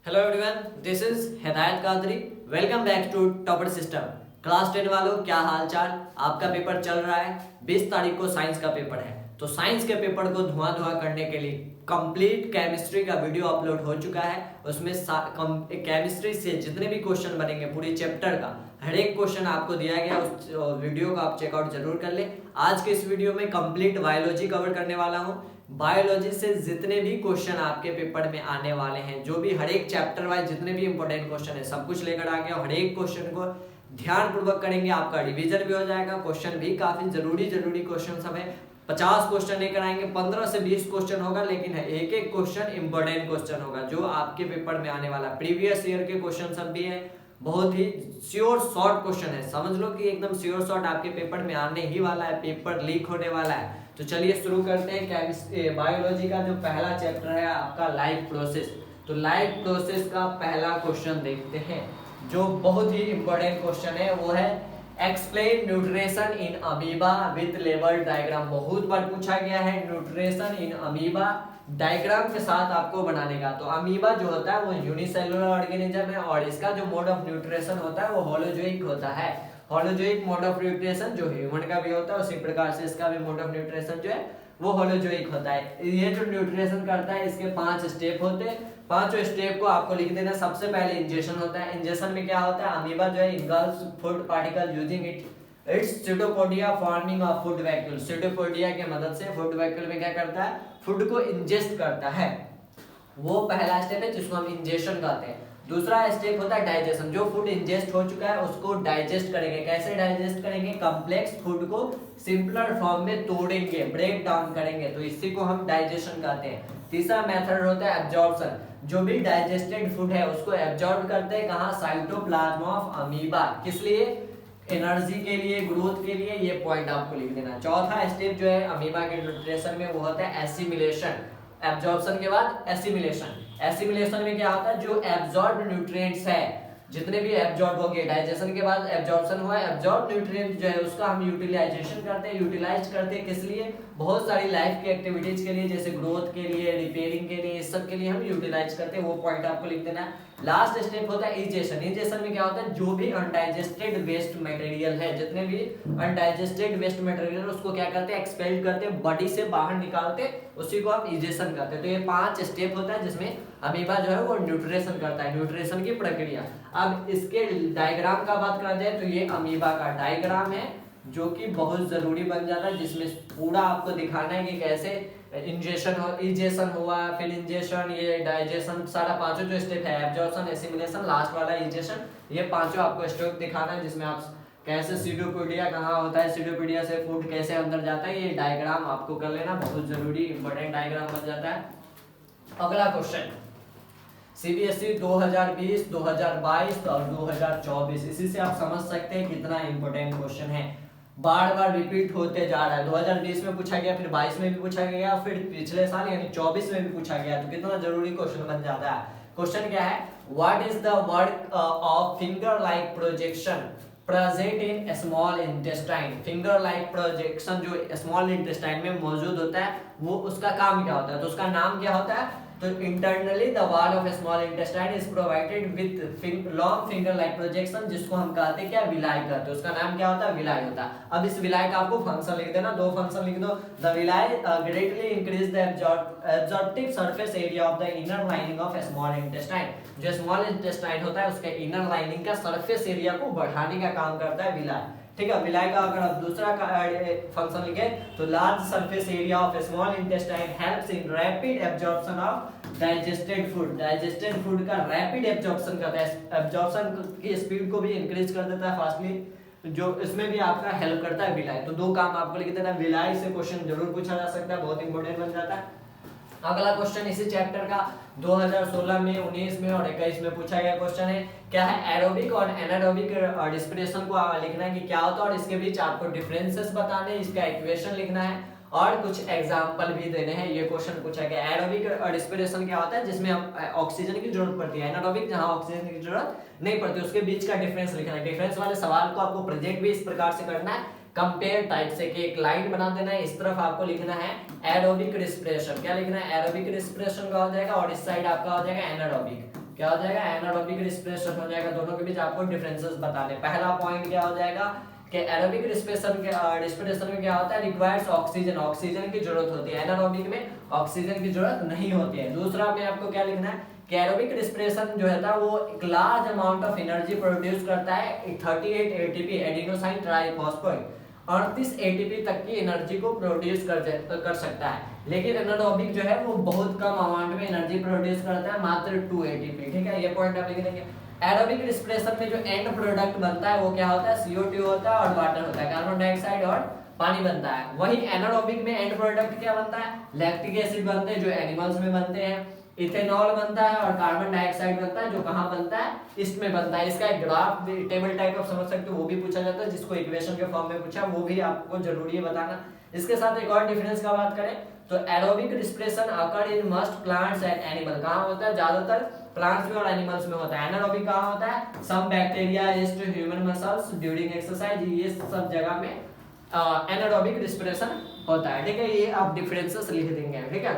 Hello everyone, this is Hidayat Qadri. Welcome back to topper system. Class 10 वालों, क्या हाल चाल? आपका पेपर चल रहा है। 20 तारीख को साइंस का पेपर है, तो साइंस के पेपर को धुआं करने के लिए कंप्लीट केमिस्ट्री का वीडियो अपलोड हो चुका है। उसमें केमिस्ट्री से जितने भी क्वेश्चन बनेंगे पूरी चैप्टर का हर एक क्वेश्चन आपको दिया गया। उस वीडियो को आप चेकआउट जरूर कर ले। आज के इस वीडियो में कंप्लीट बायोलॉजी कवर करने वाला हूँ। बायोलॉजी से जितने भी क्वेश्चन आपके पेपर में आने वाले हैं, जो भी हर एक चैप्टर वाइज जितने भी इंपॉर्टेंट क्वेश्चन है, सब कुछ लेकर आ गया। हर एक क्वेश्चन को ध्यान पूर्वक करेंगे, आपका रिवीजन भी हो जाएगा। क्वेश्चन भी काफी जरूरी क्वेश्चन सब है। 50 क्वेश्चन लेकर आएंगे, 15 से 20 क्वेश्चन होगा, लेकिन एक एक क्वेश्चन इंपॉर्टेंट क्वेश्चन होगा जो आपके पेपर में आने वाला। प्रीवियस ईयर के क्वेश्चन सब भी है, बहुत ही श्योर शॉर्ट क्वेश्चन है। समझ लो कि एकदम श्योर शॉर्ट आपके पेपर में आने ही वाला है, पेपर लीक होने वाला है। तो चलिए शुरू करते हैं। केमिस्ट्री बायोलॉजी का जो पहला चैप्टर है आपका लाइफ प्रोसेस। तो लाइफ प्रोसेस का पहला क्वेश्चन देखते हैं, जो बहुत ही इंपॉर्टेंट क्वेश्चन है। वो है explain nutrition in amoeba with label diagram. बहुत बार पूछा गया है न्यूट्रिशन इन अमीबा, डायग्राम के साथ आपको बनाने का। तो अमीबा जो होता है वो यूनिसेलुलर ऑर्गेनिज्म है, और इसका जो मोड ऑफ न्यूट्रिशन होता है वो होलोजोइक होता है। होलोजोइक मोड ऑफ न्यूट्रिशन जो ह्यूमन का भी होता है, उसी प्रकार से इसका भी मोड ऑफ न्यूट्रिशन जो है वो होलोजोइक होता है। ये जो न्यूट्रिशन करता है, इसके 5 स्टेप होते हैं। पांचों स्टेप को आपको लिख देना। सबसे पहले इंजेक्शन होता है। इंजेक्शन में क्या होता है? अमीबा जो है engulfs food particle using its pseudopodia forming of food vacuole. Pseudopodia की मदद से फूड वैक्यूल में क्या करता है? फूड को इंजेस्ट करता है। वो पहला स्टेप है जिसको हम इंजेक्शन कहते हैं। दूसरा स्टेप होता है डाइजेशन। जो फूड इंजेस्ट हो चुका है उसको डाइजेस्ट करेंगे। कैसे डाइजेस्ट करेंगे? कॉम्प्लेक्स फूड को सिंपलर फॉर्म में तोड़ेंगे, ब्रेक डाउन करेंगे, तो इसी को हम डाइजेशन कहते हैं। तीसरा मेथड होता है एब्जॉर्प्शन। जो भी डाइजेस्टेड फूड है उसको एब्जॉर्ब करते हैं कहाँ? Cytoplasm of amoeba. किस लिए? एनर्जी के लिए, ग्रोथ के लिए। ये पॉइंट आपको लिख देना। चौथा स्टेप जो है अमीबा के न्यूट्रिशन में वो होता है एसिमिलेशन। एब्जॉर्प्शन के बाद एसिमिलेशन। एसिमिलेशन में क्या होता है? जो एब्जॉर्ब न्यूट्रिएंट्स है, जितने भी एब्जॉर्ब हो गए, डाइजेशन के बाद एब्जॉर्प्शन हुआ, एब्जॉर्ब न्यूट्रिएंट जो है उसका हम यूटिलाइजेशन करते हैं। यूटिलाइज करते हैं किस लिए? बहुत सारी लाइफ की एक्टिविटीज के लिए, जैसे ग्रोथ के लिए, रिपेयरिंग के लिए, इस सब के लिए हम यूटिलाइज करते हैं। वो पॉइंट आपको लिख देना है। लास्ट स्टेप होता है इजेशन। इजेशन में क्या होता है? जो भी अनडाइजेस्टेड वेस्ट मटेरियल है, जितने भी अनडाइजेस्टेड वेस्ट मटेरियल उसको क्या करते हैं? एक्सपेल करते हैं, बॉडी से बाहर निकालते हैं, उसी को हम इजेशन करते हैं। तो ये 5 स्टेप होता है जिसमें अमीबा जो है वो न्यूट्रिशन करता है, न्यूट्रिशन की प्रक्रिया। अब इसके डायग्राम का बात करा जाए तो ये अमीबा का डायग्राम है, जो कि बहुत जरूरी बन जाता है, जिसमें पूरा आपको दिखाना है कि कैसे इजेशन हुआ, फिर इंजेशन, ये डाइजेशन, सारा पांचों जो स्टेप है, एब्जॉर्प्शन, एसिमिलेशन, लास्ट वाला इजेशन, ये पांचों आपको स्टेप दिखाना है, जिसमें आप कैसे सीडोपोडिया कहाँ होता है, सीडोपोडिया से फूड कैसे अंदर जाता है, ये डायग्राम आपको कर लेना। बहुत जरूरी इंपॉर्टेंट डायग्राम बन जाता है। अगला क्वेश्चन सीबीएसई 2020, 2022 और 2024, इसी से आप समझ सकते हैं कितना इंपॉर्टेंट क्वेश्चन है। बार बार रिपीट होते जा रहा है। 2020 में पूछा गया, फिर 22 में भी पूछा गया, फिर पिछले साल यानी 24 में भी पूछा गया, तो कितना जरूरी क्वेश्चन बन जाता है। क्वेश्चन क्या है? What is the work of finger like projection present in small intestine. Finger like projection जो स्मॉल इंटेस्टाइन में मौजूद होता है, वो उसका काम क्या होता है? तो उसका नाम क्या होता है? तो internally the wall of small intestine is provided with long finger like projection, जिसको हम कहते हैं क्या? विलाई कहते हैं। उसका नाम क्या होता है? विलाई होता है। अब इस विलाई का आपको फंक्शन लिख देना, 2 फंक्शन लिख दो। The villi greatly increase the absorptive surface area of the inner lining of small intestine. जो स्मॉल इंटेस्टाइन होता है उसके इनर लाइनिंग का सरफेस एरिया को बढ़ाने का काम करता है विलाई। ठीक है। विलाई का अगर आप दूसरा फंक्शन लिखे तो large surface area of small intestine helps in rapid absorption of digested food. Digested food का रैपिड एब्जॉर्प्शन करता है, एब्जॉर्प्शन की स्पीड को भी इंक्रीज कर देता है फास्टली, जो इसमें भी आपका हेल्प करता है विलाई। तो 2 काम आपको लिख देना। विलाई से क्वेश्चन जरूर पूछा जा सकता है, बहुत इंपॉर्टेंट बन जाता है। अगला क्वेश्चन इसी चैप्टर का 2016 में, 19 में और 21 में पूछा गया क्वेश्चन है। क्या है? एरोबिक और एनारोबिक रिस्पिरेशन को लिखना है कि क्या होता है, और इसके बीच आपको डिफरेंसेस बताने, इसका इक्वेशन लिखना है और कुछ एग्जांपल भी देने हैं। ये क्वेश्चन पूछा गया। एरोबिक रिस्पिरेशन क्या होता है? जिसमें हम ऑक्सीजन की जरूरत पड़ती है। एनारोबिक जहां ऑक्सीजन की जरूरत नहीं पड़ती, उसके बीच का डिफरेंस लिखना है। डिफरेंस वाले सवाल को आपको प्रेजेंट भी इस प्रकार से करना है, कंपेयर टाइप से, कि एक लाइन बना देना है, इस तरफ आपको लिखना है एरोबिक रिस्पिरेशन। क्या लिखना है? एरोबिक रिस्पिरेशन का हो जाएगा, और इस साइड आपका हो जाएगा एनारोबिक। क्या हो जाएगा, एनारोबिक रिस्पिरेशन हो जाएगा। दोनों के बीच आपको डिफरेंसेस बताने। पहला पॉइंट क्या हो जाएगा कि एरोबिक रिस्पिरेशन में क्या होता है, रिक्वायर्स ऑक्सीजन, ऑक्सीजन की जरूरत होती है, एनारोबिक में ऑक्सीजन की जरूरत नहीं होती है। दूसरा में आपको क्या लिखना है कि एरोबिक रिस्पिरेशन जो है वो एक large amount of energy produce करता है, 38 एटीपी एडिनोसाइन ट्राइफॉस्फेट 38 एटीपी तक की एनर्जी को प्रोड्यूस कर सकता है। लेकिन एनारोबिक जो है वो बहुत कम अमाउंट में एनर्जी प्रोड्यूस करता है, मात्र 2 एटीपी। ठीक है, ये पॉइंट आप लिख देंगे। एरोबिक रिस्पिरेशन में जो एंड प्रोडक्ट बनता है वो क्या होता है, CO2 होता है और वाटर होता है, कार्बन डाइऑक्साइड और पानी बनता है। वही एनारोबिक में एंड प्रोडक्ट क्या बनता है, लैक्टिक एसिड बनते हैं जो एनिमल्स में बनते हैं, इथेनॉल बनता है और कार्बन डाइऑक्साइड बनता है जो कहाँ बनता है, इसमें बनता है। इसका एक ग्राफ टेबल टाइप आप समझ सकते हो, वो भी पूछा जाता है, जिसको इक्वेशन के फॉर्म में पूछा वो भी आपको जरूरी है बताना। इसके साथ एक और डिफरेंस का बात करें तो aerobic respiration occur in must plants and animal, कहाँ होता है, ज्यादातर प्लांट्स में और एनिमल्स में होता है। एनारोबिक कहाँ होता है, some bacteria is to human muscles during exercise, ये सब जगह में एनारोबिक रिस्पिरेशन होता है। ठीक है, ये आप डिफरेंसेस लिख देंगे। ठीक है,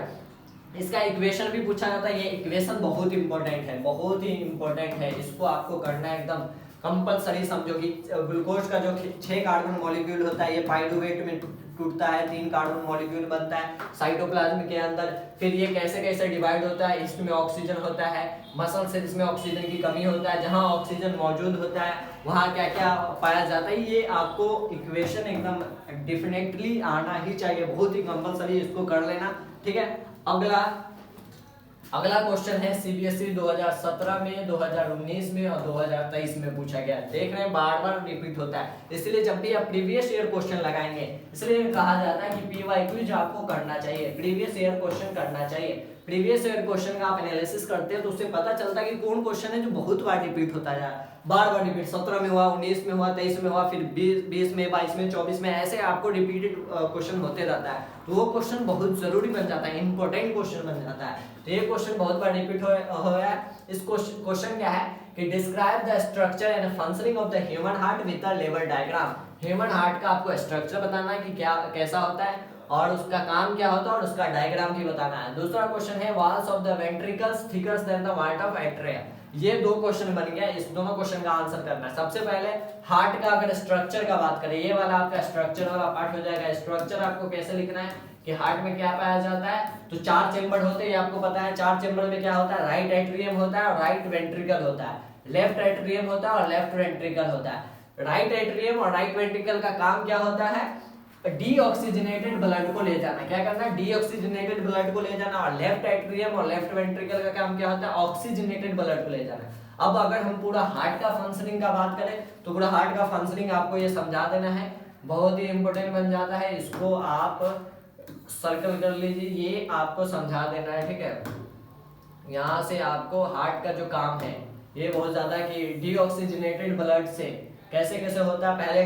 इसका इक्वेशन भी पूछा जाता है, ये इक्वेशन बहुत इंपॉर्टेंट है, बहुत ही इंपॉर्टेंट है, इसको आपको करना है एकदम कंपलसरी। समझो कि ग्लूकोज का जो 6 कार्बन मॉलिक्यूल होता है ये पाइरुवेट में टूटता है, 3 कार्बन मॉलिक्यूल बनता है साइटोप्लाज्म के अंदर। फिर ये कैसे कैसे डिवाइड होता है, इसमें ऑक्सीजन होता है, मसल सेल्स में ऑक्सीजन की कमी होता है, जहां ऑक्सीजन मौजूद होता है वहां क्या क्या पाया जाता है, ये आपको इक्वेशन एकदम डेफिनेटली आना ही चाहिए, बहुत ही कंपलसरी, इसको कर लेना। ठीक है, अगला क्वेश्चन है सीबीएसई 2017 में, 2019 में और 2023 में पूछा गया। देख रहे हैं बार बार रिपीट होता है, इसलिए जब भी आप प्रीवियस ईयर क्वेश्चन लगाएंगे इसलिए कहा जाता है कि पीवाई क्विज आपको करना चाहिए, प्रीवियस ईयर क्वेश्चन करना चाहिए। प्रीवियस ईयर क्वेश्चन का आप एनालिसिस करते हैं तो उससे पता चलता है कि कौन क्वेश्चन है जो बहुत बार रिपीट होता है, बार बार रिपीट, 17 में हुआ, 19 में हुआ, 23 में हुआ, फिर 20 में, 22 में, 24 में, ऐसे आपको रिपीटेड क्वेश्चन होते रहता है। तो वो क्वेश्चन बहुत जरूरी बन जाता है, इंपॉर्टेंट क्वेश्चन बन जाता है। तो ये क्वेश्चन बहुत बार रिपीट हुआ है। इस क्वेश्चन क्या है कि describe the structure and functioning of the human heart with a level diagram. Human heart का आपको स्ट्रक्चर बताना है कि क्या कैसा होता है और उसका काम क्या होता है और उसका डायग्राम भी बताना है। दूसरा क्वेश्चन है walls of the ventricles thicker than the wall of atria. ये 2 क्वेश्चन बन गया, इस दोनों क्वेश्चन का आंसर करना है। सबसे पहले हार्ट का अगर स्ट्रक्चर का बात करें, ये वाला आपका स्ट्रक्चर वाला पार्ट हो जाएगा। स्ट्रक्चर आपको कैसे लिखना है कि हार्ट में क्या पाया जाता है, तो 4 चेंबर होते हैं, आपको पता है। 4 चेंबर में क्या होता है, राइट एट्रियम होता है और राइट वेंट्रिकल होता है, लेफ्ट एट्रियम होता है और लेफ्ट वेंट्रिकल होता है। राइट एट्रियम और राइट वेंट्रिकल का काम क्या होता है, डीऑक्सीजनेटेड ब्लड को ले जाना। क्या करना है, डीऑक्सीजनेटेड ब्लड को ले जाना। और लेफ्ट एट्रियम और लेफ्ट वेंट्रिकल का काम क्या होता है, ऑक्सीजनेटेड ब्लड को ले जाना। अब अगर हम पूरा हार्ट का फंक्शनिंग का बात करें तो पूरा हार्ट का फंक्शनिंग आपको ये समझा देना है, बहुत ही इंपॉर्टेंट बन जाता है, इसको आप सर्कल कर लीजिए, ये आपको समझा देना है। ठीक है, यहाँ से आपको हार्ट का जो काम है ये बहुत ज्यादा कि डीऑक्सीजनेटेड ब्लड से कैसे कैसे होता है। पहले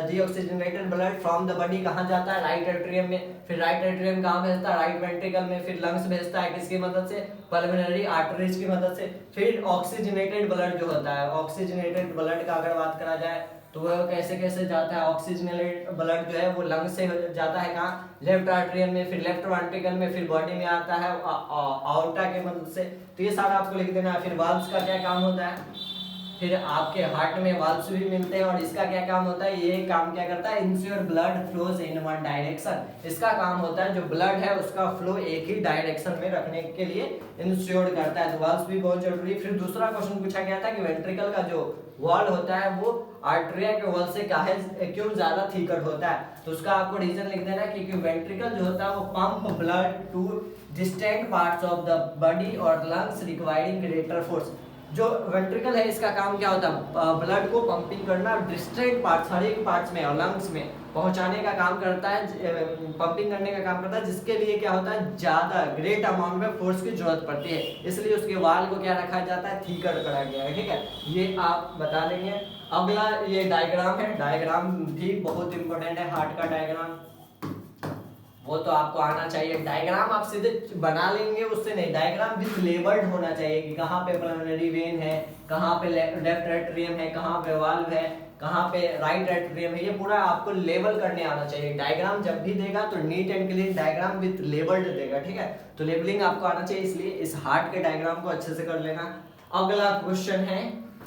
deoxygenated blood from the body कहाँ जाता है, राइट एट्रियम में, फिर राइट एट्रियम कहाँ भेजता है, राइट वेंट्रिकल में, फिर लंग्स भेजता है किसकी मदद से, पल्मोनरी आर्टरीज की मदद से। फिर ऑक्सीजनेटेड ब्लड जो होता है, ऑक्सीजनेटेड ब्लड का अगर बात करा जाए तो वह कैसे कैसे जाता है, ऑक्सीजनेटेड ब्लड जो है वो लंग से जाता है कहाँ, लेफ्ट आर्टरियम में, फिर लेफ्ट वेंट्रिकल में, फिर बॉडी में आता है आउटा के मदद से। तो ये सारा आपको लिख देना है। फिर वाल्व्स का क्या काम होता है, फिर आपके हार्ट में वाल्व्स भी मिलते हैं और इसका क्या काम होता है, ये काम क्या करता है, ensure blood flows in one direction. इसका काम होता है जो ब्लड है उसका फ्लो एक ही डायरेक्शन में रखने के लिए इंश्योर करता है, तो वाल्व्स भी बहुत जरूरी है। फिर दूसरा क्वेश्चन पूछा गया था कि वेंट्रिकल का जो वॉल होता है वो आर्टरिया के वॉल से क्यों ज्यादा थिकर होता है, तो उसका आपको रीजन लिख देना है क्योंकि वेंट्रिकल जो होता है वो pump blood to distant parts of the body और लंग्स रिक्वायरिंग ग्रेटर फोर्स। जो वेंट्रिकल है इसका काम क्या होता है, ब्लड को पंपिंग करना डिस्टेंट पार्ट्स, हर एक पार्ट्स में और लंग्स में पहुंचाने का काम करता है, पंपिंग करने का काम करता है, जिसके लिए क्या होता है, ज्यादा ग्रेट अमाउंट में फोर्स की जरूरत पड़ती है, इसलिए उसके वाल को क्या रखा जाता है, थीकर करा गया है। ठीक है, ये आप बता देंगे। अगला ये डायग्राम है, डायग्राम भी बहुत इंपॉर्टेंट है, हार्ट का डायग्राम वो तो आपको आना चाहिए। डायग्राम आप सीधे बना लेंगे उससे नहीं, डायग्राम विद लेबल्ड होना चाहिए कि कहाँ पे पल्मोनरी वेन है, कहाँ पे लेफ्ट एट्रियम है, कहाँ पे वाल्व है, कहाँ पे राइट एट्रियम है, ये पूरा आपको लेबल करने आना चाहिए। डायग्राम जब भी देगा तो neat and clean diagram with labelled देगा, ठीक है। तो लेबलिंग आपको आना चाहिए, इसलिए इस हार्ट के डायग्राम को अच्छे से कर लेना। अगला क्वेश्चन है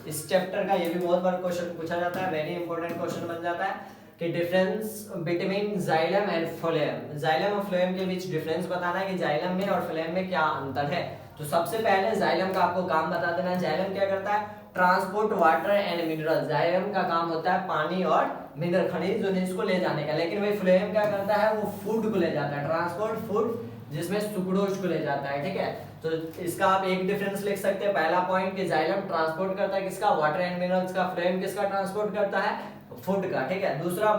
इस चैप्टर का, ये भी बहुत बार क्वेश्चन पूछा जाता है, वेरी इंपॉर्टेंट क्वेश्चन बन जाता है कि difference between xylem and phloem. Xylem और फ्लोएम के बीच डिफरेंस बताना है कि जाइलम में और फ्लोएम में क्या अंतर है। तो सबसे पहले जाइलम का आपको काम बता देना है। जाइलम क्या करता है? Transport water and mineral. Xylem का काम होता है पानी और मिनरल, खनिज को ले जाने का। लेकिन वही फ्लोएम क्या करता है? वो फूड को ले जाता है, ट्रांसपोर्ट फूड, जिसमें सुक्रोज को ले जाता है, ठीक है। तो इसका आप एक डिफरेंस लिख सकते हैं। पहला पॉइंट कि जाइलम ट्रांसपोर्ट करता है किसका? वाटर एंड मिनरल्स का। फ्लोएम किसका ट्रांसपोर्ट करता है? फूड का, ठीक है। दूसरा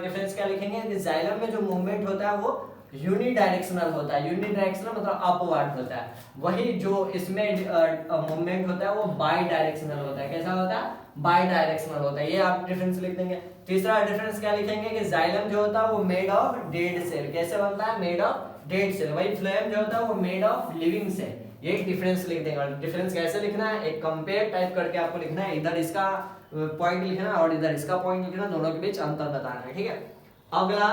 डिफरेंस क्या लिखेंगे कि जाइलम में जो मूवमेंट होता है वो यूनिडायरेक्शनल होता है। यूनिडायरेक्शनल मतलब अपवर्ड होता है। वही जो इसमें मूवमेंट होता है वो बाई डायरेक्शनल होता है। कैसा होता है? बाई डायरेक्शनल होता है। ये आप डिफरेंस लिख देंगे। तीसरा डिफरेंस क्या लिखेंगे कि जाइलम जो होता है वो मेड ऑफ डेड सेल। कैसे बनता है? Made of dead cell. वही फ्लोएम जो होता है वो मेड ऑफ लिविंग सेल। ये डिफरेंस लिख देंगे। और डिफरेंस कैसे लिखना है? एक कंपेयर टाइप करके आपको लिखना है। इधर इसका पॉइंट लिखना और इधर इसका पॉइंट लिखना, दोनों के बीच अंतर बताना है, ठीक है। अगला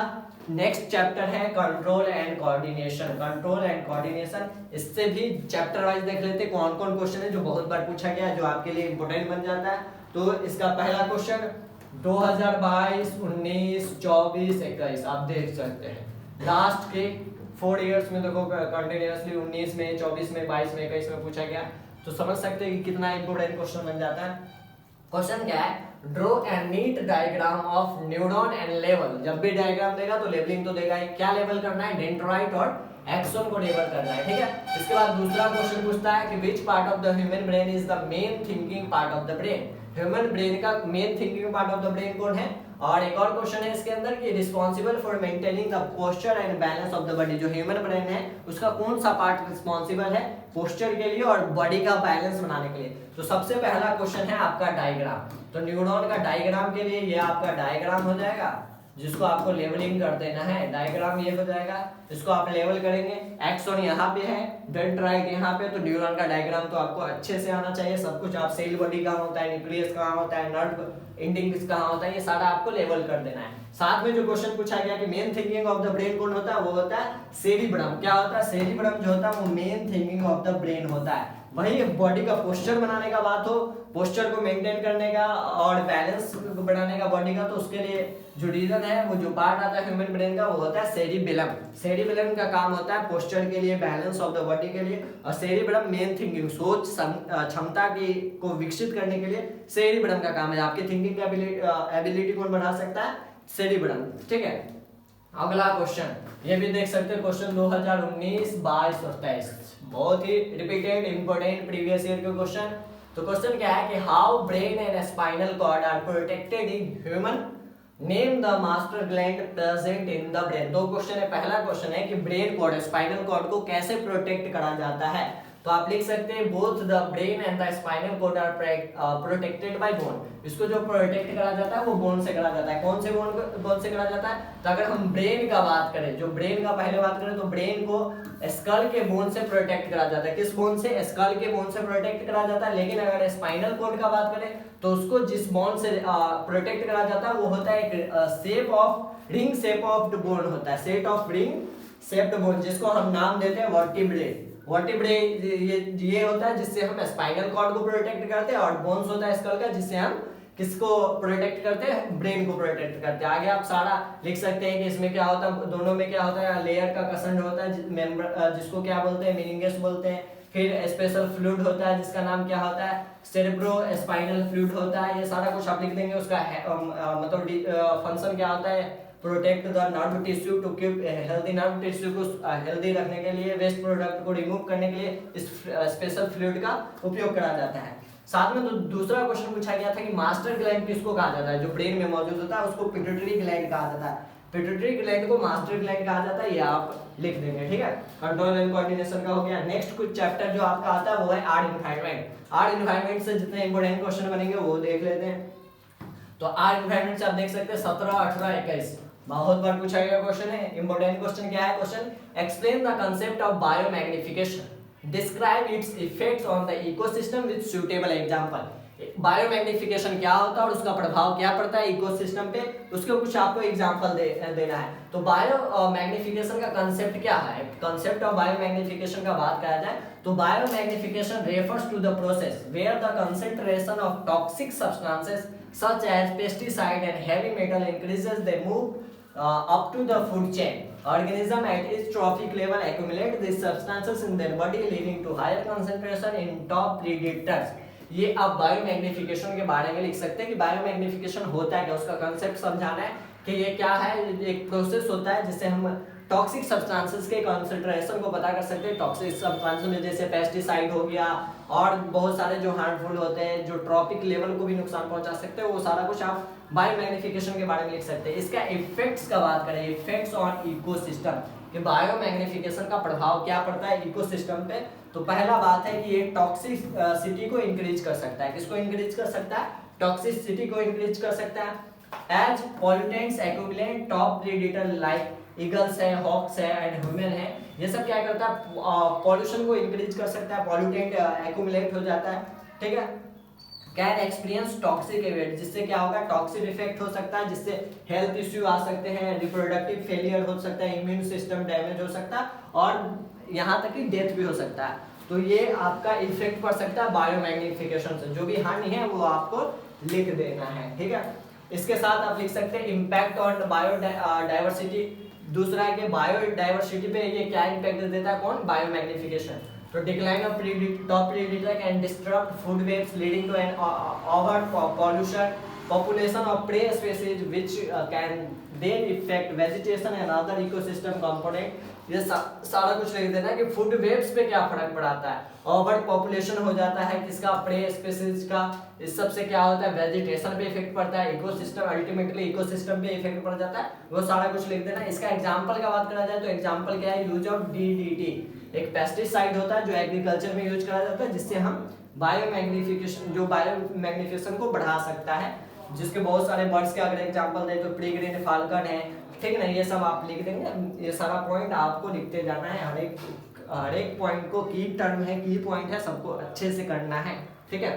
नेक्स्ट चैप्टर है control and coordination. Control and coordination, इससे भी चैप्टर वाइज देख लेते हैं कौन कौन क्वेश्चन है जो बहुत बार पूछा गया है, जो आपके लिए इंपॉर्टेंट बन जाता है। तो इसका पहला क्वेश्चन 2022, 19, 24, 21 आप देख सकते हैं। लास्ट के 4 इयर्स में देखो कंटिन्यूअसली 19 में, 24 में, 22 में, 21 में पूछा गया। तो समझ सकते हैं कि कितना इंपॉर्टेंट क्वेश्चन बन जाता है। क्वेश्चन क्या है? Draw and NEET diagram of neuron and level. जब भी डायग्राम देगा तो लेबलिंग तो देगा ही। क्या लेबल करना है? डेंड्राइट और एक्सोन को लेबल करना है, ठीक है। इसके बाद दूसरा क्वेश्चन पूछता है कि which part of the human brain is the main thinking part of the brain. Human brain का main thinking part of the brain कौन है? और एक और क्वेश्चन है इसके अंदर कि responsible for maintaining the posture and balance of the body. जो ह्यूमन ब्रेन है उसका कौन सा पार्ट रिस्पांसिबल है पोस्चर के लिए और बॉडी का बैलेंस बनाने के लिए? तो सबसे पहला क्वेश्चन है आपका डायग्राम। तो न्यूरॉन का डायग्राम के लिए ये आपका डायग्राम हो जाएगा, जिसको आपको लेवलिंग कर देना है। डायग्राम ये हो जाएगा, इसको आप लेवल करेंगे। एक्सोन यहाँ पे है, डेंड्राइट यहाँ पे। तो न्यूरॉन का डायग्राम तो आपको अच्छे से आना चाहिए। सब कुछ आप सेल बॉडी कहाँ होता है, न्यूक्लियस कहाँ होता है, नर्व एंडिंग्स कहाँ होता है, ये सारा आपको लेवल कर देना है। साथ में जो क्वेश्चन पूछा गया कि main thinking of the brain कौन होता है? वो होता है सेरिब्रम। क्या होता है? सेरिब्रम जो होता है वो main thinking of the brain होता है। वही बॉडी का पोस्चर बनाने का बात हो, पोस्चर को मेंटेन करने का और बैलेंस बनाने का बॉडी का, तो उसके लिए जो रीजन है, वो जो पार्ट आता है ह्यूमन ब्रेन का, वो होता है सेरिबेलम। सेरिबेलम का काम होता है पोस्चर के लिए, बैलेंस ऑफ द बॉडी के लिए। और सेरिबेलम मेन थिंकिंग, सोच क्षमता की को विकसित करने के लिए सेरिबेलम का काम है। आपकी थिंकिंग एबिलिटी कौन बढ़ा सकता है? सेरिबेलम, ठीक है। अगला क्वेश्चन ये भी देख सकते हैं, क्वेश्चन 2019, 22 और 23, बहुत ही रिपीटेड इंपॉर्टेंट प्रीवियस ईयर के क्वेश्चन। तो क्वेश्चन क्या है कि how brain and spinal cord are protected in human, name the master gland present in the brain. दो क्वेश्चन है। पहला क्वेश्चन है कि ब्रेन कॉर्ड, स्पाइनल कॉर्ड को कैसे प्रोटेक्ट करा जाता है। तो आप लिख सकते हैं both the brain and the spinal cord are protected by bone. इसको जो प्रोटेक्ट करा जाता है वो बोन से करा जाता है। कौन से बोन से करा जाता है? तो अगर हम ब्रेन का बात करें, जो ब्रेन का पहले बात करें, तो ब्रेन को स्कल के बोन से प्रोटेक्ट करा जाता है। किस बोन से? स्कल के बोन से प्रोटेक्ट करा जाता है। लेकिन अगर स्पाइनल कॉर्ड का बात करें तो उसको जिस बोन से प्रोटेक्ट करा जाता है वो होता है एक shape of ring shape of bone होता है, set of ring shaped bone, जिसको हम नाम देते हैं वर्टिब्रे। वर्टिब्रे ये होता है जिससे हम स्पाइनल कॉर्ड को प्रोटेक्ट करते हैं, और बोन्स होता है स्कल का जिससे हम किसको प्रोटेक्ट करते हैं? ब्रेन को प्रोटेक्ट करते हैं। आगे आप सारा लिख सकते हैं कि इसमें क्या होता है, दोनों में क्या होता है, लेयर का कसन होता है मेंबर, जिसको क्या बोलते हैं? मेनिंगस बोलते हैं। फिर स्पेशल फ्लूइड होता है जिसका नाम क्या होता है? सेरेब्रो स्पाइनल फ्लूइड होता है। ये सारा कुछ आप लिख देंगे। उसका मतलब फंक्शन क्या होता है? Protect the nerve tissue to keep healthy, nerve tissue को हेल्दी रखने के लिए, वेस्ट प्रोडक्ट को रिमूव करने के लिए इस स्पेशल फ्लूइड का उपयोग करा जाता है। साथ में दूसरा क्वेश्चन पूछा गया था कि मास्टर ग्लैंड किसको कहा जाता है? जो ब्रेन में मौजूद होता है उसको पिट्यूटरी ग्लैंड कहा जाता है। पिट्यूटरी ग्लैंड को मास्टर ग्लैंड कहा जाता है, ये आप लिख देंगे, ठीक है। कंट्रोल एंड कोऑर्डिनेशन का हो गया। नेक्स्ट कुछ चैप्टर जो आपका आता है वो है आर्ट एनवायरनमेंट। आर्ट एनवायरनमेंट से जितने इंपॉर्टेंट क्वेश्चन बनेंगे वो देख लेते हैं। तो आर्ट एनवायरनमेंट से आप देख सकते हैं 17, 18, 21 बहुत बार पूछा गया क्वेश्चन है। इंपॉर्टेंट क्वेश्चन क्या है? Question explain the concept of biomagnification, describe it's effects on the ecosystem with suitable example. Biomagnification क्या होता है और उसका प्रभाव क्या पड़ता है इकोसिस्टम पे, उसके कुछ आपको एग्जांपल देना है। तो बायो मैग्निफिकेशन का कंसेप्ट क्या है, कंसेप्ट ऑफ बायोमैग्निफिकेशन का बात करा जाए तो biomagnification refers to the process where the concentration of toxic substances such as pesticide and heavy metal increases they move up to the food chain. Organism at its trophic level accumulate these substances in their body leading to higher concentration in top predators. ये आप biomagnification के बारे में लिख सकते हैं कि biomagnification होता है क्या, उसका कंसेप्ट समझाना है कि ये क्या है। एक प्रोसेस होता है जिससे हम टॉक्सिक सब्सटेंसेस के कंसंट्रेशन को पता कर सकते हैं। टॉक्सिक सब्सटेंसेस में जैसे पेस्टिसाइड हो गया और बहुत सारे जो हार्मफुल होते हैं जो ट्रॉपिक लेवल को भी नुकसान पहुंचा सकते हैं, वो सारा कुछ आप बायोमैग्निफिकेशन के बारे में लिख सकते हैं। इसका इफेक्ट्स का बात करें, इफेक्ट्स ऑन इकोसिस्टम कि बायोमैग्निफिकेशन का प्रभाव क्या पड़ता है इकोसिस्टम पे, तो पहला बात है कि ये टॉक्सिसिटी को इंक्रीज कर सकता है। किसको इंक्रीज कर सकता है, टॉक्सिसिटी को इंक्रीज कर सकता है। As pollutants accumulate top predator like eagles है, हॉक्स है एंड ह्यूमन है, ये सब क्या करता है पॉल्यूशन को इंक्रीज कर सकता है, पॉल्यूटेंट एक्युमुलेट हो जाता है, ठीक है। कैन एक्सपीरियंस टॉक्सिक इवेंट, जिससे क्या होगा टॉक्सिक इफेक्ट हो सकता है, जिससे हेल्थ इश्यू आ सकते हैं, रिप्रोडक्टिव फेलियर हो सकता है, इम्यून सिस्टम डैमेज हो सकता है और यहाँ तक कि डेथ भी हो सकता है। तो ये आपका इफेक्ट पड़ सकता है बायोमैग्निफिकेशन से, जो भी हानि है वो आपको लिख देना है, ठीक है। इसके साथ आप लिख सकते हैं इम्पैक्ट ऑन बायोडाइवर्सिटी, दूसरा है कि बायोडाइवर्सिटी पे ये क्या इम्पैक्ट देता है, कौन, बायोमैग्निफिकेशन। तो decline of top predator can disturb food webs leading to an over pollution population of prey species which can then affect vegetation and other ecosystem component। ये सारा कुछ लिख देना है कि फूड वेब्स पे क्या फर्क पड़ता है, ओवर पॉपुलेशन हो जाता है किसका, प्रे स्पीसीज का, इस सब से क्या होता है वेजिटेशन पे इफेक्ट पड़ता है, इकोसिस्टम अल्टीमेटली इकोसिस्टम पे इफेक्ट पड़ जाता है, वो सारा कुछ लिख देना। इसका एग्जांपल का बात करा जाए तो एग्जांपल क्या है, यूज ऑफ डीडीटी, एक पेस्टिसाइड होता है जो एग्रीकल्चर में यूज करा जाता है, जिससे हम बायोमैग्निफिकेशन जो बायोमैग्निफिकेशन को बढ़ा सकता है, जिसके बहुत सारे बर्ड्स के अगर एग्जांपल दें तो प्रीग्रीन फाल्कन है, ठीक ना, ये सब आप लिख देंगे। ये सारा पॉइंट आपको लिखते जाना है, हर एक पॉइंट को की टर्म है, की पॉइंट है, सबको अच्छे से करना है, ठीक है।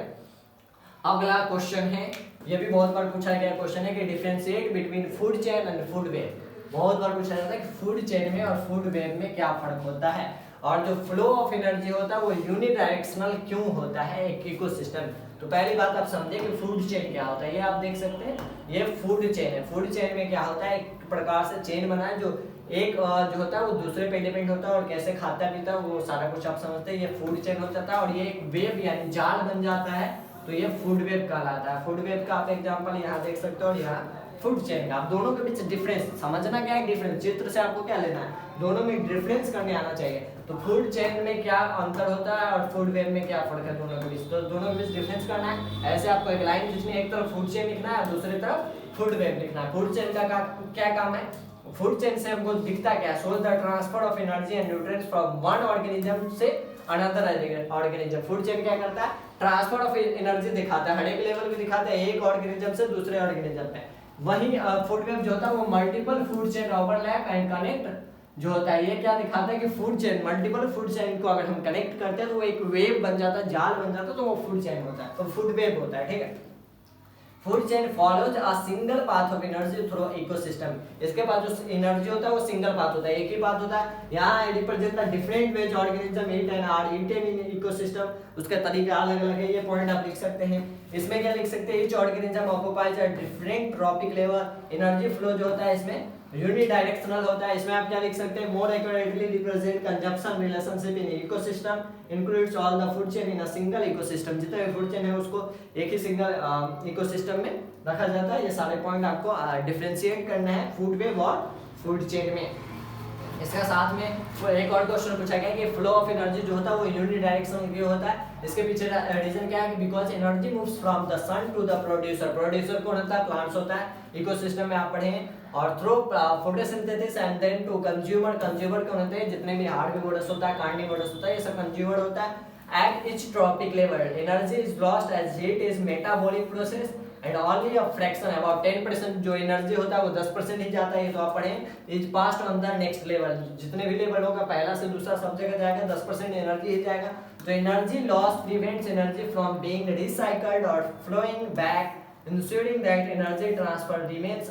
अगला क्वेश्चन है, ये भी बहुत बार पूछा गया क्वेश्चन है कि differentiate between food chain and food web. बहुत बार पूछा जाता है कि फूड चेन में और फूड वेब में क्या फर्क होता है, और जो फ्लो ऑफ एनर्जी होता है वो यूनिडायरेक्शनल क्यों होता है एक इकोसिस्टम। तो पहली बात आप समझे कि फूड चेन क्या होता है, ये आप देख सकते हैं, ये फूड चेन है। फूड चेन में क्या होता है, एक प्रकार से चेन बना है जो एक जो होता है वो दूसरे पे डिपेंड होता है और कैसे खाता पीता है वो सारा कुछ आप समझते हैं, ये फूड चेन हो जाता है। और ये एक वेब यानी जाल बन जाता है, तो ये फूड वेब कहलाता है। फूड वेब का आप एग्जांपल यहाँ देख सकते हो और यहाँ फूड चेन का। आप दोनों के बीच डिफरेंस समझना, क्या है डिफरेंस, चित्र से आपको क्या लेना है, दोनों में डिफरेंस करने आना चाहिए। तो फूड चेन में क्या अंतर होता है और फूड वेब में क्या फर्क है दोनों के बीच, तो दोनों के बीच डिफरेंस करना है। ऐसे आपको एक लाइन खींचनी है, एक तरफ फूड चेन लिखना है और दूसरी तरफ फूड वेब लिखना है। फूड चेन का क्या काम है, फूड चेन से हमको दिखता क्या, shows the transfer of energy and nutrients from one organism से अनदर ऑर्गेनिज्म। फूड चेन क्या करता है, ट्रांसफर ऑफ एनर्जी दिखाता है, हर एक लेवल पे दिखाता है, एक ऑर्गेनिज्म से दूसरे ऑर्गेनिज्म में। वही फूड वेब जो होता है वो multiple food chain overlap and connect जो होता है, ये क्या दिखाता है कि food chain, multiple food chain को अगर हम कनेक्ट करते हैं तो वो एक वेव बन जाता है, जाल बन जाता है, तो वो फूड चेन होता है, तो फूड वेब होता है, ठीक है। Food chain follows a single path of energy through ecosystem. इसके पास जो एनर्जी होता है वो सिंगल पाथ होता है, एक ही पाथ होता है। यहाँ represent the different ways organism eat and are eaten in ecosystem, उसके तरीके अलग अलग है, ये पॉइंट आप लिख सकते हैं। इसमें क्या लिख सकते हैं, each organism occupies a different trophic level. Energy flow जो होता है इसमें यूनिडायरेक्शनल होता है। इसमें आप क्या लिख सकते हैं, मोर accurately represent consumption relationship in ecosystem includes all the food chain in a single ecosystem. जितने भी फूड चेन है उसको एक ही सिंगल इकोसिस्टम में रखा जाता है। ये सारे पॉइंट आपको डिफरेंशिएट करना है फूड वेब और फूड चेन में। इसका साथ में एक और क्वेश्चन पूछा गया कि फ्लो ऑफ एनर्जी जो होता है वो यूनिडायरेक्शनल क्यों होता है। इसके पीछे रीजन क्या है कि because energy moves from the sun to the producer. Producer कौन होता है, प्लांट्स होता है, इकोसिस्टम में आप पढ़े हैं। और through photosynthesis and then to consumer. Consumer कौन होते हैं, जितने भी हार्बिवोरस होता है, कार्निवोरस होता है, ये सब कंज्यूमर होता है। At each tropic level, energy is lost as heat is metabolic process and only a fraction about 10% जो एनर्जी होता है वो 10% ही जाता है, ये तो आप पढ़े, is passed on the next level, जितने भी लेवल होगा पहला से दूसरा सब जगह जाएगा, 10% एनर्जी ही जाएगा। तो energy loss prevents energy from being recycled और flowing back, ensuring that energy transfer remains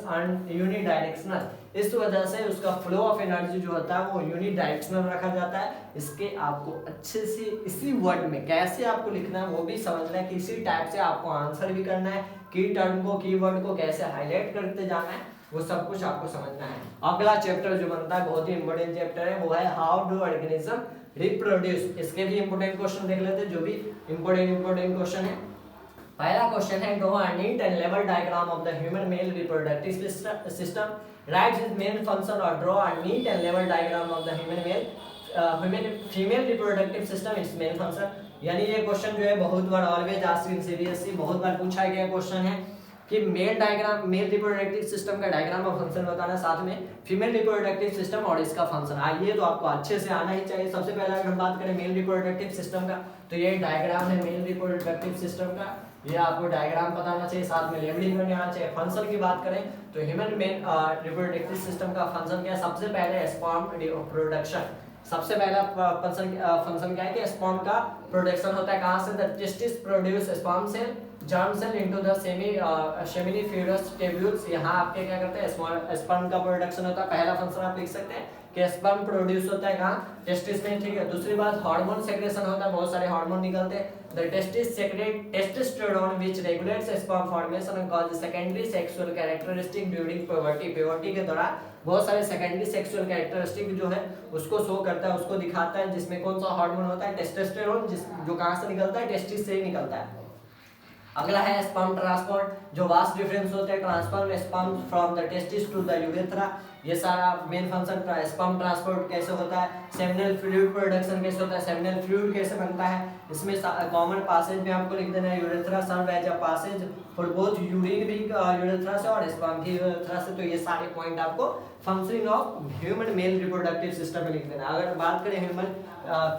unidirectional। इस वजह से उसका फ्लो ऑफ एनर्जी जो होता है वो यूनिडायरेक्शनल रखा जाता है। इसके आपको अच्छे से इसी वर्ड में कैसे आपको लिखना है वो भी समझना है, कि इसी टाइप से आपको आंसर भी करना है, की टर्म को की वर्ड को कैसे हाईलाइट करते जाना है वो सब कुछ आपको समझना है। अगला चैप्टर जो बनता है बहुत ही इंपॉर्टेंट चैप्टर है, वो है हाउ डू ऑर्गेनिज्म रिप्रोड्यूस। इसके भी इंपॉर्टेंट क्वेश्चन देख लेते हैं, जो भी इंपॉर्टेंट क्वेश्चन है। पहला क्वेश्चन है, ड्रॉ अ नीट एंड लेवल diagram of the human male reproductive system, write is main function, और ड्रॉ अ नीट एंड लेवल diagram of the human female reproductive system its main function. यानी ये question जो है बहुत बार ऑलवेज आस्क्ड इन सीबीएसई, बहुत बार पूछा गया क्वेश्चन है कि मेल रिप्रोडक्टिव सिस्टम का डायग्राम और फंक्शन बताना, साथ में फीमेल रिप्रोडक्टिव सिस्टम और इसका फंक्शन। ये तो आपको अच्छे से आना ही चाहिए। सबसे पहले अगर हम बात करें मेल रिप्रोडक्टिव सिस्टम का, तो ये डायग्राम है मेल रिप्रोडक्टिव सिस्टम का, ये आपको डायग्राम पता होना चाहिए, साथ में लेबलिंग करने आना चाहिए। फंक्शन की बात करें तो ह्यूमन मेल रिप्रोडक्टिव सिस्टम का फंक्शन क्या है, सबसे पहले स्पर्म प्रोडक्शन। सबसे पहला फंक्शन क्या है कि स्पर्म का प्रोडक्शन होता है, कहां से, the testis produce sperm cell germ cell into the seminiferous tubules. यहाँ आपके क्या करते हैं, स्पर्म का प्रोडक्शन होता है। पहला फंक्शन आप लिख सकते हैं कि स्पर्म प्रोड्यूस होता है कहाँ, टेस्टिस में, ठीक है। दूसरी बात हार्मोन सेक्रेशन होता है, बहुत सारे हार्मोन निकलते हैं। The testis secrete testosterone which regulates sperm formation and causes secondary sexual characteristic during puberty. Puberty के दौरान बहुत सारे सेकेंडरी सेक्सुअल कैरेक्टरिस्टिक जो है उसको शो करता है, उसको दिखाता है, जिसमें कौन सा हार्मोन होता है, टेस्टोस्टेरोन, जो कहाँ से निकलता है, टेस्टिस से ही निकलता है। अगला है स्पर्म ट्रांसपोर्ट, जो वास्ट डिफरेंस होते हैं transfer sperm from the testis to the urethra. ये सारा मेन फंक्शन स्पर्म ट्रांसपोर्ट कैसे होता है, सेमिनल फ्लूइड प्रोडक्शन कैसे होता है, सेमिनल फ्लूइड कैसे बनता है, इसमें कॉमन पासेज में आपको लिख देना है, urethra serve as a passage for both urine भी यूरेथ्रा से और स्पर्म भी यूरेथ्रा से। तो ये सारे पॉइंट आपको functioning of human male reproductive system में लिख देना। अगर बात करें ह्यूमन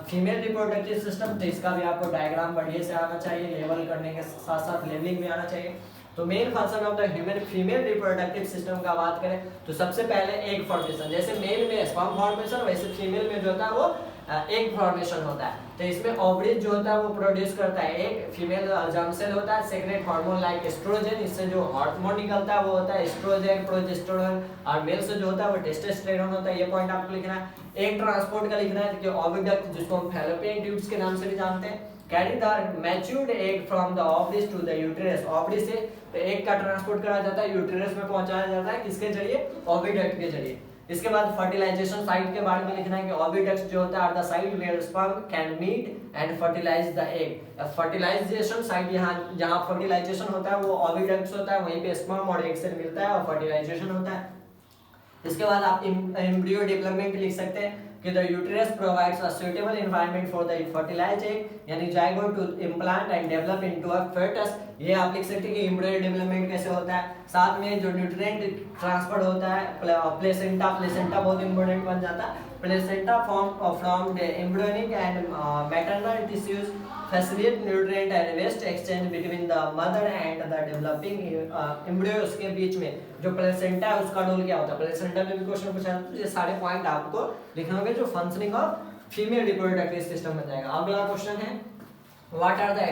फीमेल रिप्रोडक्टिव सिस्टम, तो इसका भी आपको डायग्राम बढ़िया से आना चाहिए, लेवल करने के साथ साथ लेवलिंग भी आना चाहिए। तो main function of the human female reproductive system का बात करें तो सबसे पहले एग फॉर्मेशन, जैसे मेल में स्पर्म फॉर्मेशन वैसे फीमेल में जो होता है वो एग फॉर्मेशन होता है। तो इसमें ओवरीज जो होता है वो प्रोड्यूस करता है एग, फीमेल जर्म सेल होता है, सेक्रेट हार्मोन लाइक एस्ट्रोजन, इससे जो हार्मोन निकलता है वो होता है एस्ट्रोजन, प्रोजेस्टेरोन, और मेल से जो होता है वो टेस्टोस्टेरोन होता है। ये पॉइंट आपको लिखना है। एग ट्रांसपोर्ट का लिखना है कि ओविडक्ट, जिसको हम फैलोपियन ट्यूब्स के नाम से भी जानते हैं, carry the matured egg from the ovaries to the uterus. Ovary से एग का ट्रांसपोर्ट करा जाता है, यूटेरस में पहुंचाया जाता है, किसके जरिए, ओविडक्ट के जरिए। इसके बाद फर्टिलाइजेशन साइट के बारे में लिखना है कि ओविडक्ट्स जो होता है are the site where sperm can meet and fertilize the egg. Fertilization site, यहाँ जहाँ फर्टिलाइजेशन होता है वो ओविडक्ट्स होता है, वहीं पे स्पर्म और एग से मिलता है और फर्टिलाइजेशन होता है। इसके बाद आप एम्ब्रियो डेवलपमेंट लिख सकते हैं कि the uterus provides a suitable environment for the fertilised egg, यानी zygote to implant and develop into a foetus. ये आप लिख सकते हैं कि एम्ब्रियो डेवलपमेंट कैसे होता है। साथ में जो न्यूट्रिएंट ट्रांसफर होता है, प्लेसेंटा बहुत इंपॉर्टेंट बन जाता है। Placenta from the embryonic and maternal tissues facilitate nutrient and waste exchange between the mother and the developing embryos के बीच में जो प्लेसेंटा है उसका रोल क्या होता है। प्लेसेंटा में भी क्वेश्चन पूछा है, तो ये सारे पॉइंट आपको लिखना होगा जो functioning of female reproductive system बन जाएगा। अगला क्वेश्चन है, what are the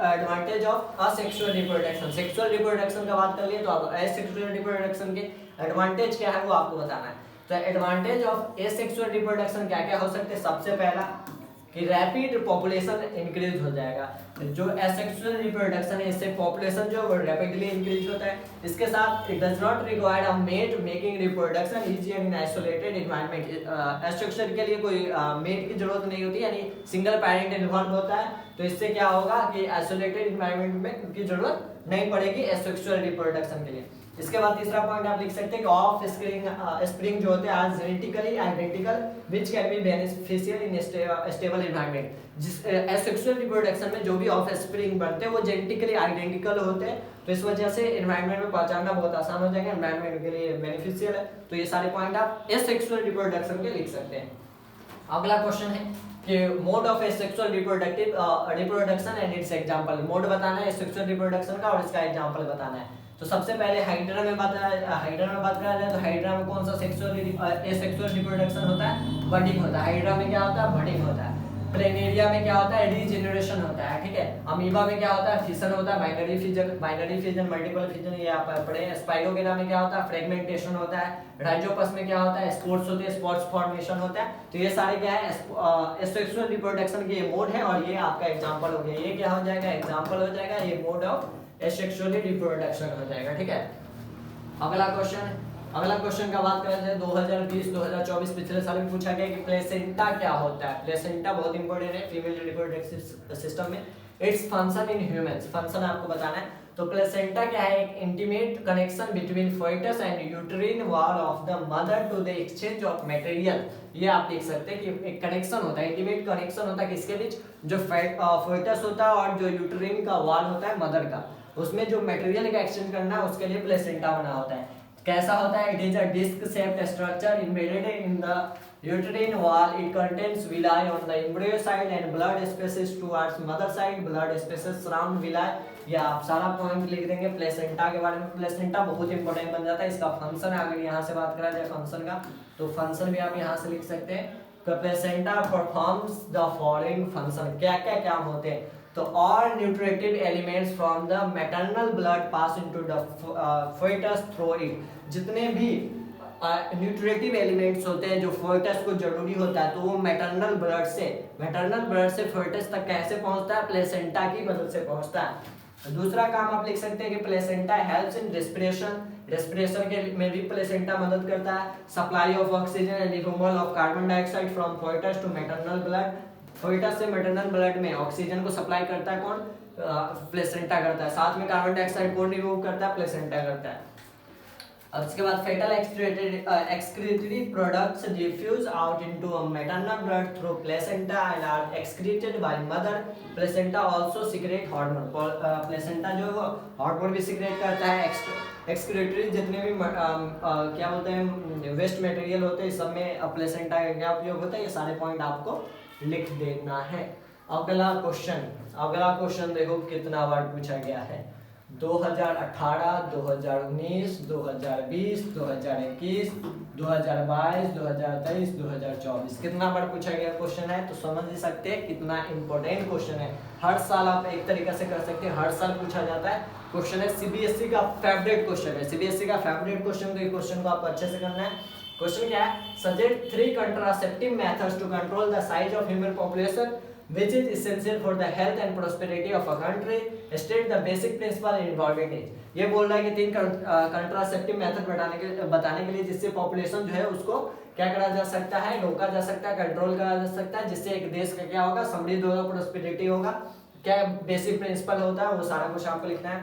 advantage of asexual reproduction. Sexual reproduction का बात कर लिए तो आप एसेक्सुअल रिप्रोडक्शन के एडवांटेज क्या है वो आपको बताना है। तो एडवांटेज ऑफ एसेक्सुअल रिप्रोडक्शन क्या क्या हो सकते हैं। सबसे पहला कि रैपिड पॉपुलेशन इंक्रीज हो जाएगा। जो एसेक्सुअल रिप्रोडक्शन है इससे पॉपुलेशन जो वो रैपिडली इंक्रीज होता है। इसके साथ it does not require a mate making reproduction easier in isolated environment. Asexual के लिए कोई मेट की जरूरत नहीं होती, यानी सिंगल पेरेंट इन्वॉल्व होता है, तो इससे क्या होगा कि आइसोलेटेड एनवायरनमेंट में की जरूरत नहीं पड़ेगी एसेक्सुअल रिप्रोडक्शन के लिए। इसके बाद तीसरा पॉइंट आप लिख सकते हैं कि ऑफ स्प्रिंग जो होते हैं are genetically identical which can be beneficial in stable environment. जिस एसेक्सुअल रिप्रोडक्शन में जो भी ऑफ स्प्रिंग बनते हैं वो जेनेटिकली आइडेंटिकल होते हैं, तो इस वजह से एनवायरनमेंट में पहचानना बहुत आसान हो जाएगा, एनवायरनमेंट के लिए बेनिफिशियल है। तो ये सारे पॉइंट आप एसेक्सुअल रिप्रोडक्शन के लिख सकते हैं। अगला क्वेश्चन है कि mode of sexual reproduction and it's example, mode बताना है सेक्सुअल रिप्रोडक्शन का और इसका एग्जांपल बताना है। तो सबसे पहले हाइड्रा में बात करा जाए तो हाइड्रा में कौन सा सेक्सुअल रिप्रोडक्शन होता है, बडिंग होता है। हाइड्रा में क्या होता है, बडिंग होता है। प्लेनेरिया में क्या होता है, रीजेनरेशन होता है, ठीक है। अमीबा में क्या होता है, फिशन होता है, बाइनरी फिजन, मल्टीपल फिजन, ये आप पढ़े। स्पाइरोगेरा में क्या होता है, फ्रेगमेंटेशन होता है। राइजोपस में क्या होता है, स्पोर्स होते हैं, स्पॉट्स फॉर्मेशन होता है। तो ये सारे क्या है, सेक्सुअल रिप्रोडक्शन के ये मोड है और ये आपका एग्जांपल हो गया। ये क्या हो जाएगा, एग्जांपल हो जाएगा, ये मोड ऑफ एसेक्सुअल रिप्रोडक्शन हो जाएगा, ठीक है। अगला क्वेश्चन का बात करते हैं 2020-2024 पिछले साल में पूछा गया कि प्लेसेंटा क्या होता है। प्लेसेंटा बहुत इंपॉर्टेंट है फीमेल रिप्रोडक्टिव सिस्टम में। Its function in humans, function आपको बताना है। तो प्लेसेंटा क्या है, एक intimate connection between foetus and uterine wall of the mother to the exchange of material. ये आप देख सकते हैं कि एक कनेक्शन होता है, इंटीमेट कनेक्शन होता है किसके बीच, जो फोइटस होता है और जो यूटेरिन का वॉल होता है मदर का, उसमें जो मटेरियल का एक्सचेंज करना है उसके लिए प्लेसेंटा बना होता है। कैसा होता है, it is a disc shaped structure embedded in the uterine wall. It contains villi on the embryo side and blood spaces towards mother side. Blood spaces surround villi. ये आप सारा पॉइंट लिख देंगे प्लेसेंटा के बारे में। प्लेसेंटा बहुत important बन जाता है। इसका फंक्शन अगर यहाँ से बात करा जाए फंक्शन का, तो फंक्शन भी आप यहाँ से लिख सकते हैं। Placenta performs the following function, क्या क्या काम होते हैं। तो all nutritive elements from the maternal blood pass into the fetus through it. जितने भी न्यूट्रिटिव एलिमेंट्स होते हैं जो फोइटस को जरूरी होता है, तो वो मैटरनल ब्लड से फोइटस तक कैसे पहुंचता है, प्लेसेंटा की मदद से पहुंचता है। दूसरा काम आप लिख सकते हैं कि प्लेसेंटा हेल्प्स इन रेस्पिरेशन के में भी प्लेसेंटा मदद करता है। Supply of oxygen and removal of carbon dioxide from foetus to maternal blood. Foetus से मैटरनल ब्लड में ऑक्सीजन को सप्लाई करता है कौन, प्लेसेंटा करता है। साथ में कार्बन डाइऑक्साइड कौन रिमूव करता है, प्लेसेंटा करता है। अब इसके बाद फेटल excretory products diffuse out into a maternal blood through placenta and are excreted by mother. Placenta also secrete hormone. Placenta जो है हार्मोन भी सिक्रेट करता है। एक्सक्रीटरी जितने भी क्या बोलते हैं वेस्ट मटेरियल होते हैं, सब में प्लेसेंटा का क्या उपयोग होता है, ये सारे पॉइंट आपको लिख देना है। अगला क्वेश्चन देखो कितना बार पूछा गया है। 2018, 2019, 2020, 2021, 2022, 2023, 2024 कितना बार पूछा गया क्वेश्चन है, तो समझ ही सकते हैं कितना इंपॉर्टेंट क्वेश्चन है। हर साल आप एक तरीके से कर सकते हैं, हर साल पूछा जाता है क्वेश्चन है। सीबीएसई का फेवरेट क्वेश्चन है, सीबीएसई का फेवरेट क्वेश्चन, तो ये क्वेश्चन को आपको अच्छे से करना है। क्वेश्चन क्या है, suggest 3 contraceptive methods to control the size of human population which is essential for the health and prosperity of a country. State the basic principle involved in it. ये बोल रहा है कि 3 कंट्रासेप्टिव मेथड बताने के लिए जिससे पॉपुलेशन जो है उसको क्या करा जा सकता है, रोका जा सकता है, कंट्रोल करा जा सकता है, जिससे एक देश का क्या होगा, समृद्ध होगा, प्रोस्पेरिटी होगा। क्या बेसिक प्रिंसिपल होता है वो सारा कुछ आपको लिखना है।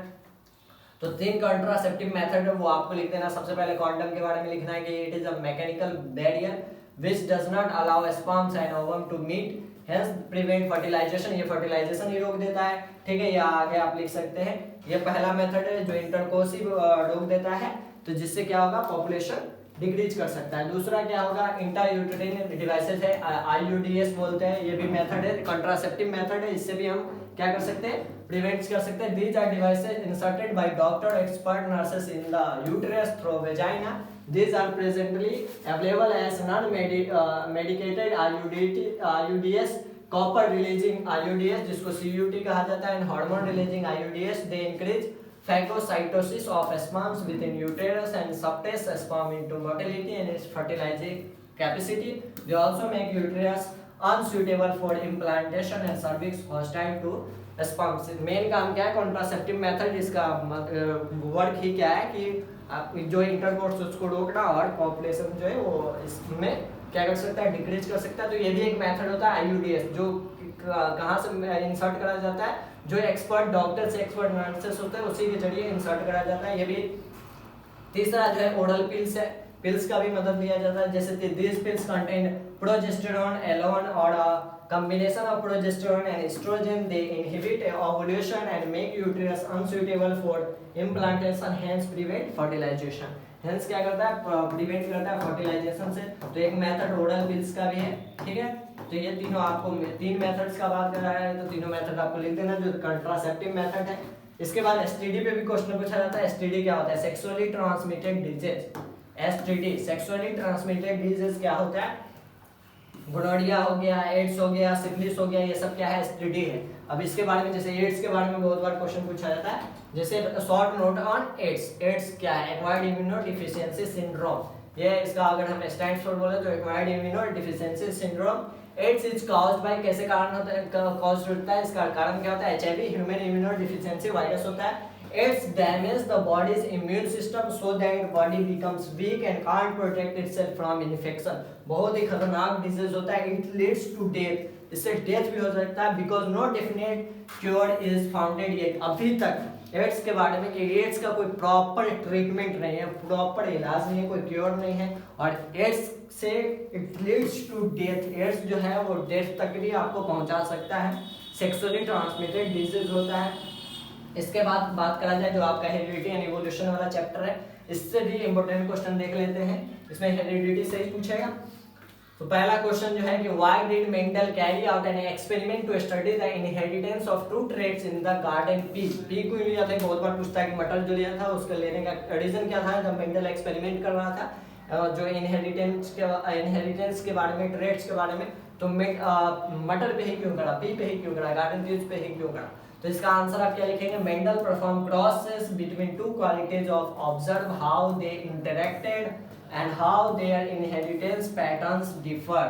तो 3 कंट्रासेप्टिव मेथड है वो आपको लिख देना। सबसे पहले कॉन्डम के बारे में लिखना है कि it is a mechanical barrier which does not allow sperms and ovum to meet, hence prevent fertilization. ये फर्टिलाइजेशन ही रोक देता है, ठीक है। या आगे आप लिख सकते हैं ये पहला मेथड है जो इंटरकोर्स ही रोक देता है, तो जिससे क्या होगा, पॉपुलेशन डिक्रीज कर सकता है। दूसरा क्या होगा, इंट्रायूटेरिन डिवाइसेस है, IUDs बोलते हैं, ये भी मेथड है, कंट्रासेप्टिव मेथड है। इससे भी हम क्या कर सकते हैं, प्रिवेंट कर सकते हैं। These are devices inserted by doctor expert nurses in the uterus through vagina. These are presently available as non-medicated IUDs, copper releasing IUDs जिसको CUT कहा जाता है, and hormone releasing IUDs. They increase phagocytosis of sperms within uterus and suppress sperm into motility and its fertilizing capacity. They also make uterus unsuitable for implantation and cervix hostile to sperms. Main काम क्या है, contraceptive method, इसका work ही क्या है कि जो intercourse उसको रोकना और पॉपुलेशन जो है वो इसमें क्या कर सकता है, डिक्रीज कर सकता है। तो ये भी एक मेथड होता है IUDs, जो कहाँ से इंसर्ट करा जाता है, जो एक्सपर्ट डॉक्टर से एक्सपर्ट नर्सेस होते हैं उसी के जरिए इंसर्ट करा जाता है। ये भी तीसरा जो है ओरल पिल्स है, पिल्स का भी मदद लिया जाता है। जैसे this pills contain progesterone alone और combination of progesterone and estrogen. They inhibit ovulation and make uterus unsuitable for implantation, hence prevent fertilization. Hence क्या करता है, प्रिवेंट करता है फर्टिलाइजेशन से। तो एक मेथड ओरल पिल्स का भी है, ठीक है। तो ये तीनों आपको 3 मेथड्स का बात कर रहा है, तो तीनों मेथड आपको लिख देना जो कंट्रासेप्टिव मेथड है। इसके बाद एसटीडी पे भी क्वेश्चन पूछा जाता है। एसटीडी क्या होता है? Sexually transmitted disease. STD sexually transmitted disease क्या होता है? गोनोरिया हो गया, एड्स हो गया, सिफिलिस हो गया, ये सब क्या है? एसटीडी है। अब इसके बारे में जैसे एड्स के बारे में बहुत बार क्वेश्चन पूछा जाता है, जैसे short note on AIDS. AIDS क्या है? Acquired immunodeficiency syndrome. ये इसका अगर हम स्टैंड फॉर बोले तो acquired immunodeficiency syndrome. AIDS is caused by, कैसे कारण होता है, कॉज होता है, इसका कारण क्या होता है? एचआईवी, ह्यूमन इम्यूनोडेफिशिएंसी वायरस होता है। It's damage the body's immune system so that body becomes weak and can't protect itself from infection. बहुत ही खतरनाक डिजीज होता है। It leads to death. इससे डेथ भी हो सकता है because no definite cure is founded yet. अभी तक एड्स के बारे में कि एड्स का कोई प्रॉपर ट्रीटमेंट नहीं है, प्रॉपर इलाज नहीं है, कोई क्योर नहीं है, और एड्स से it leads to death. AIDS जो है वो डेथ तक भी आपको पहुंचा सकता है। सेक्सुअली ट्रांसमिटेड डिजीज होता है। इसके बाद बात करा जाए जो आपका हेरिडिटी एंड इवोल्यूशन वाला चैप्टर है, इससे भी इंपॉर्टेंट क्वेश्चन देख लेते हैं। इसमें हेरिडिटी से ही पूछेगा। तो पहला क्वेश्चन जो है कि why did Mendel carry out an experiment to study the inheritance of two traits in the garden pea. Pea को लिया था, बहुत बार पूछता है कि मटर जो लिया था उसके लेने का रीजन क्या था जब मेंडल एक्सपेरिमेंट कर रहा था जो इनहेरिटेंस के बारे में, ट्रेट्स के बारे में, तो मटर पे ही क्यों करा, पी पे ही क्यों करा, गार्डन पीज पे ही क्यों करा? तो इसका आंसर आप क्या लिखेंगे? Mendel performed crosses between two qualities of observe how they interacted and how their inheritance patterns differ.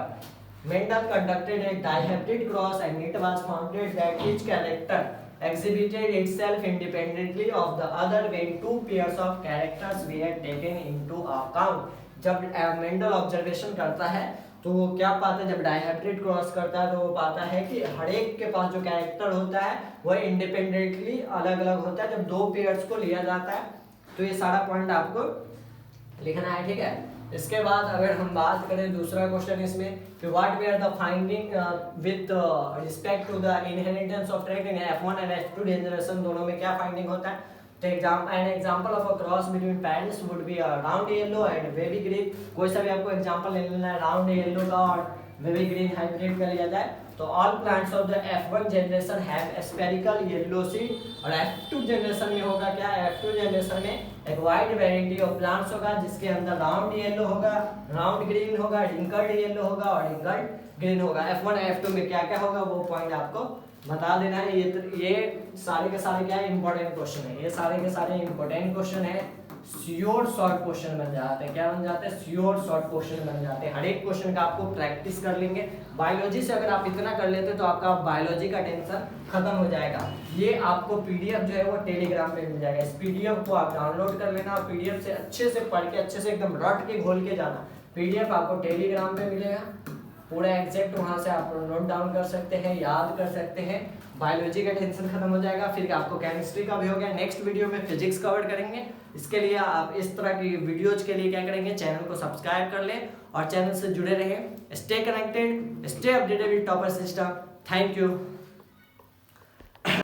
Mendel conducted a dihybrid cross and it was founded that each character exhibited itself independently of the other when two pairs of characters were taken into account। जब Mendel observation करता है तो वो क्या पाता है? जब डाइहेब्रिड cross करता है तो वो पाता है कि हर एक के पास जो कैरेक्टर होता है वह इंडिपेंडेंटली अलग अलग होता है जब दो पेयर्स को लिया जाता है। तो ये सारा पॉइंट आपको लिखना है, ठीक है। इसके बाद अगर हम बात करें दूसरा क्वेश्चन इसमें कि what way are the finding with respect to the inheritance of trait in F1 and F2 generation, दोनों में क्या फाइंडिंग होता है? तो an example of a cross between parents would be round yellow and baby green. कोई सा भी आपको एग्जांपल ले लेना है राउंड येलो का और बेबी ग्रीन हाइब्रिड का लिया जाए तो all plants of the F1 generation have spherical yellow seed और F2 जनरेशन में होगा क्या? F2 जनरेशन में एक वाइड वैरायटी ऑफ प्लांट्स होगा जिसके अंदर राउंड येलो होगा, राउंड ग्रीन होगा, रिंकल्ड येलो होगा और रिंकल्ड ग्रीन होगा। F1 और F2 में क्या क्या होगा वो पॉइंट आपको बता देना है। ये सारे के सारे क्या है? इंपॉर्टेंट क्वेश्चन है। ये सारे के सारे इंपॉर्टेंट क्वेश्चन है, श्योर शॉर्ट क्वेश्चन बन जाते हैं। क्या बन जाते हैं? श्योर शॉर्ट क्वेश्चन बन जाते हैं। हर एक क्वेश्चन का आपको प्रैक्टिस कर लेंगे। बायोलॉजी से अगर आप इतना कर लेते तो आपका बायोलॉजी का टेंशन खत्म हो जाएगा। ये आपको पीडीएफ जो है वो टेलीग्राम पे मिल जाएगा। इस पीडीएफ को आप डाउनलोड कर लेना और पीडीएफ से अच्छे से पढ़ के अच्छे से एकदम रट के घोल के जाना। पीडीएफ आपको टेलीग्राम पे मिलेगा, पूरा एग्जैक्ट वहां से आप नोट डाउन कर सकते हैं, याद कर सकते हैं। बायोलॉजी का टेंशन खत्म हो जाएगा। फिर आपको केमिस्ट्री का भी हो गया। नेक्स्ट वीडियो में फिजिक्स कवर करेंगे। इसके लिए आप इस तरह की वीडियोज के लिए क्या करेंगे? चैनल को सब्सक्राइब कर लें और चैनल से जुड़े रहें। Stay connected, stay updated with topper system. Thank you.